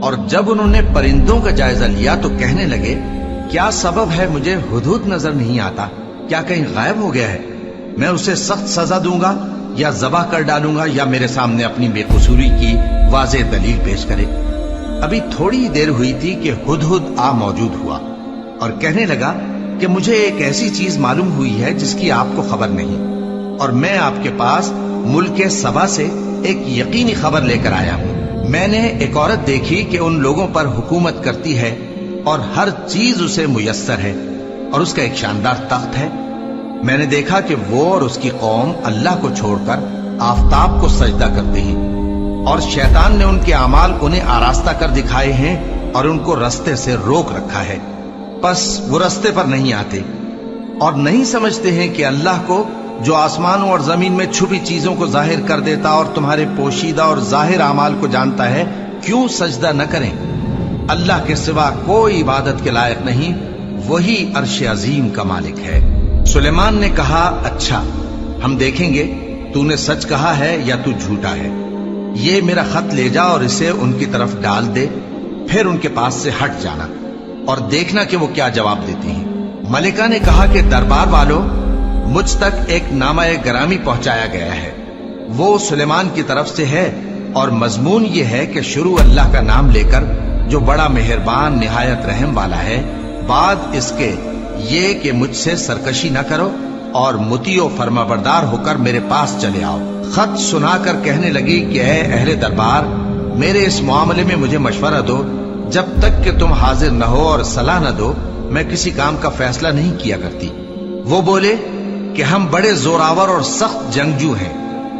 اور جب انہوں نے پرندوں کا جائزہ لیا تو کہنے لگے کیا سبب ہے مجھے ہدہد نظر نہیں آتا؟ کیا کہیں غائب ہو گیا ہے؟ میں اسے سخت سزا دوں گا یا ذبح کر ڈالوں گا یا میرے سامنے اپنی بے قصوری کی واضح دلیل پیش کرے۔ ابھی تھوڑی ہی دیر ہوئی تھی کہ ہدہد آ موجود ہوا اور کہنے لگا کہ مجھے ایک ایسی چیز معلوم ہوئی ہے جس کی آپ کو خبر نہیں، اور میں آپ کے پاس ملک سبا سے ایک یقینی خبر لے کر آیا ہوں۔ میں نے ایک عورت دیکھی کہ ان لوگوں پر حکومت کرتی ہے اور ہر چیز اسے میسر ہے، اور اس کا ایک شاندار تخت ہے۔ میں نے دیکھا کہ وہ اور اس کی قوم اللہ کو چھوڑ کر آفتاب کو سجدہ کرتے ہیں، اور شیطان نے ان کے اعمال انہیں آراستہ کر دکھائے ہیں اور ان کو رستے سے روک رکھا ہے، پس وہ رستے پر نہیں آتے اور نہیں سمجھتے ہیں کہ اللہ کو جو آسمانوں اور زمین میں چھپی چیزوں کو ظاہر کر دیتا اور تمہارے پوشیدہ اور ظاہر اعمال کو جانتا ہے، کیوں سجدہ نہ کریں؟ اللہ کے سوا کوئی عبادت کے لائق نہیں، وہی عرش عظیم کا مالک ہے۔ سلیمان نے کہا اچھا، ہم دیکھیں گے تو نے سچ کہا ہے یا تو جھوٹا ہے۔ یہ میرا خط لے جا اور اسے ان کی طرف ڈال دے، پھر ان کے پاس سے ہٹ جانا اور دیکھنا کہ وہ کیا جواب دیتی ہیں۔ ملکہ نے کہا کہ دربار والوں، مجھ تک ایک نامہ گرامی پہنچایا گیا ہے، وہ سلیمان کی طرف سے ہے، اور مضمون یہ ہے کہ شروع اللہ کا نام لے کر جو بڑا مہربان نہایت رحم والا ہے، بعد اس کے یہ کہ مجھ سے سرکشی نہ کرو اور مطیع و فرما بردار ہو کر میرے پاس چلے آؤ۔ خط سنا کر کہنے لگی کہ اے اہل دربار، میرے اس معاملے میں مجھے مشورہ دو، جب تک کہ تم حاضر نہ ہو اور صلاح نہ دو میں کسی کام کا فیصلہ نہیں کیا کرتی۔ وہ بولے کہ ہم بڑے زوراور اور سخت جنگجو ہیں،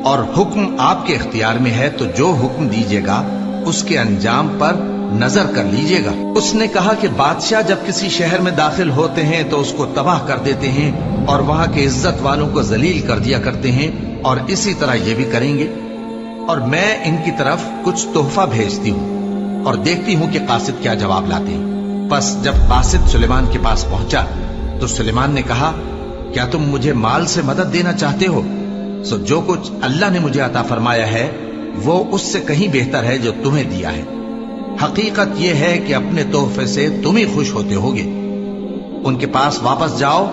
اور حکم آپ کے اختیار میں ہے، تو جو حکم دیجیے گا اس کے انجام پر نظر کر لیجیے گا۔ اس نے کہا کہ بادشاہ جب کسی شہر میں داخل ہوتے ہیں تو اس کو تباہ کر دیتے ہیں اور وہاں کے عزت والوں کو ذلیل کر دیا کرتے ہیں، اور اسی طرح یہ بھی کریں گے، اور میں ان کی طرف کچھ تحفہ بھیجتی ہوں اور دیکھتی ہوں کہ قاصد کیا جواب لاتے ہیں۔ پس جب قاصد سلیمان کے پاس پہنچا تو سلیمان نے کہا کیا تم مجھے مال سے مدد دینا چاہتے ہو؟ سو جو کچھ اللہ نے مجھے عطا فرمایا ہے وہ اس سے کہیں بہتر ہے جو تمہیں دیا ہے۔ حقیقت یہ ہے کہ اپنے تحفے سے تم ہی خوش ہوتے ہوگے۔ ان کے پاس واپس جاؤ،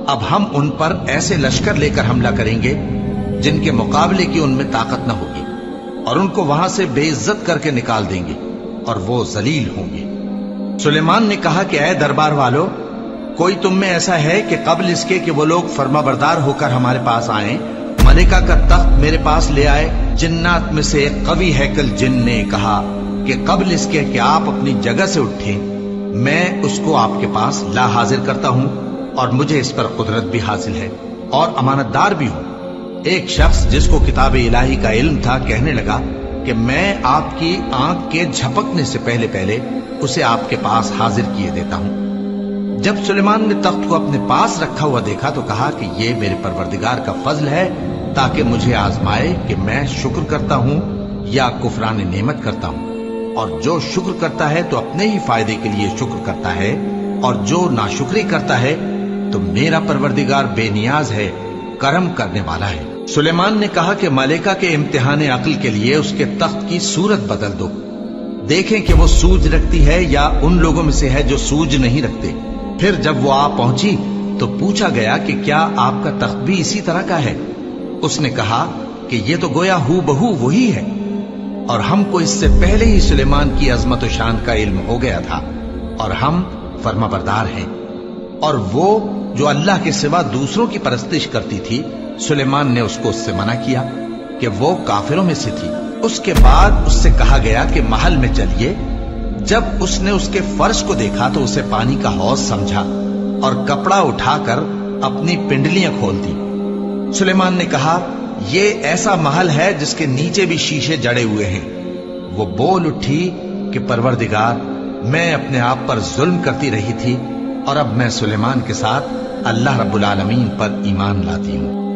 اب ہم ان پر ایسے لشکر لے کر حملہ کریں گے جن کے مقابلے کی ان میں طاقت نہ ہوگی، اور ان کو وہاں سے بے عزت کر کے نکال دیں گے اور وہ ذلیل ہوں گے۔ سلیمان نے کہا کہ اے دربار والو، کوئی تم میں ایسا ہے کہ قبل اس کے کہ وہ لوگ فرما بردار ہو کر ہمارے پاس آئیں، ملکہ کا تخت میرے پاس لے آئے؟ جنات میں سے ایک قوی ہیکل جن نے کہا کہ قبل اس کے کہ آپ اپنی جگہ سے اٹھیں میں اس کو آپ کے پاس لا حاضر کرتا ہوں، اور مجھے اس پر قدرت بھی حاصل ہے اور امانت دار بھی ہوں۔ ایک شخص جس کو کتاب الہی کا علم تھا کہنے لگا کہ میں آپ کی آنکھ کے جھپکنے سے پہلے پہلے اسے آپ کے پاس حاضر کیے دیتا ہوں۔ جب سلیمان نے تخت کو اپنے پاس رکھا ہوا دیکھا تو کہا کہ یہ میرے پروردگار کا فضل ہے تاکہ مجھے آزمائے کہ میں شکر کرتا ہوں یا کفران نعمت کرتا ہوں، اور جو شکر کرتا ہے تو اپنے ہی فائدے کے لیے شکر کرتا ہے، اور جو ناشکری کرتا ہے تو میرا پروردگار بے نیاز ہے، کرم کرنے والا ہے۔ سلیمان نے کہا کہ ملکہ کے امتحان عقل کے لیے اس کے تخت کی صورت بدل دو، دیکھیں کہ وہ سوج رکھتی ہے یا ان لوگوں میں سے ہے جو سوج نہیں رکھتے۔ پھر جب وہ آ پہنچی تو پوچھا گیا کہ کیا آپ کا تخت بھی اسی طرح کا ہے؟ اس نے کہا کہ یہ تو گویا ہو بہو وہی ہے، اور ہم کو اس سے پہلے ہی سلیمان کی عظمت و شان کا علم ہو گیا تھا، اور ہم فرما بردار ہیں۔ اور وہ جو اللہ کے سوا دوسروں کی پرستش کرتی تھی، سلیمان نے اس کو اس سے منع کیا کہ وہ کافروں میں سے تھی۔ اس کے بعد اس سے کہا گیا کہ محل میں چلیے۔ جب اس نے اس کے فرش کو دیکھا تو اسے پانی کا حوض سمجھا اور کپڑا اٹھا کر اپنی پنڈلیاں کھول دی۔ سلیمان نے کہا یہ ایسا محل ہے جس کے نیچے بھی شیشے جڑے ہوئے ہیں۔ وہ بول اٹھی کہ پروردگار، میں اپنے آپ پر ظلم کرتی رہی تھی، اور اب میں سلیمان کے ساتھ اللہ رب العالمین پر ایمان لاتی ہوں۔